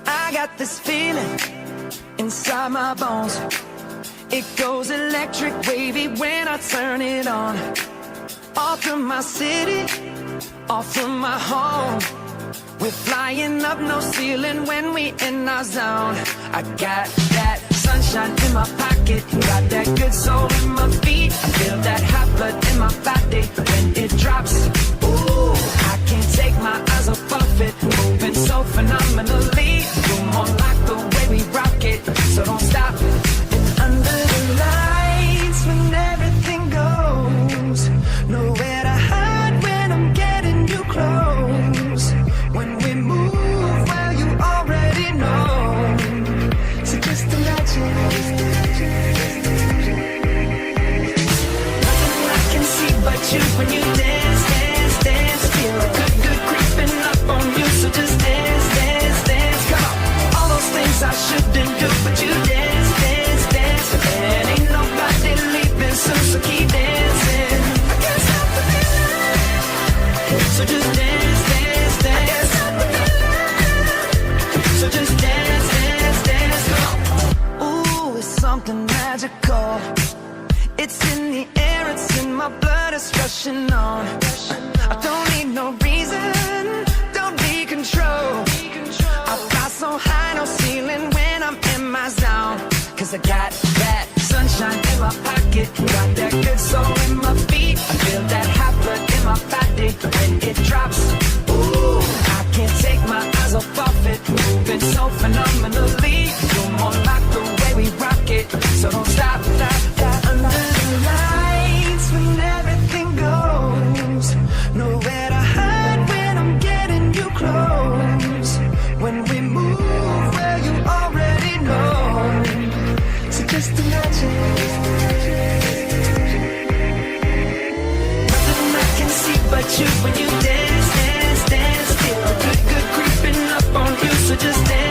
I got this feeling inside my bones. It goes electric wavy when I turn it on. Off from my city, off from my home. We're flying up, no ceiling when we in our zone. I got that sunshine in my pocket, got that good soul in my feet. I feel that hot blood in my body when it drops. Ooh, I can't take my eyes off it, moving so phenomenally. You're more like the way we rock it, so don't stop. And under the lights, when everything goes, nowhere to hide when I'm getting you close. When we move, well, you already know. So just imagine. Nothing I can see but you when you dance, dance, dance. Feel good, good creeping up on you. So just dance, dance, dance. Come on. All those things I shouldn't do, but you dance, dance, dance. And ain't nobody leaving soon, so keep dancing. I can't stop the feeling. So just dance, dance, dance. So just dance, dance, dance. Ooh, it's something magical. It's in the air, it's in my blood, it's rushing on. I don't need no reason, don't need control. I fly so high, no ceiling when I'm in my zone. Cause I got that sunshine in my pocket, got that good soul in my feet. I feel that hot blood in my body when it drops. Ooh, I can't take my eyes off it, moving so phenomenally. You're more like the way we rock it, so don't stop, stop, stop. Under the lights, when everything goes, nowhere to hide when I'm getting you close. When we move, well, you already know. So just imagine. Nothing I can see but you when you dance, dance, dance. Feel good, good creeping up on you, so just dance.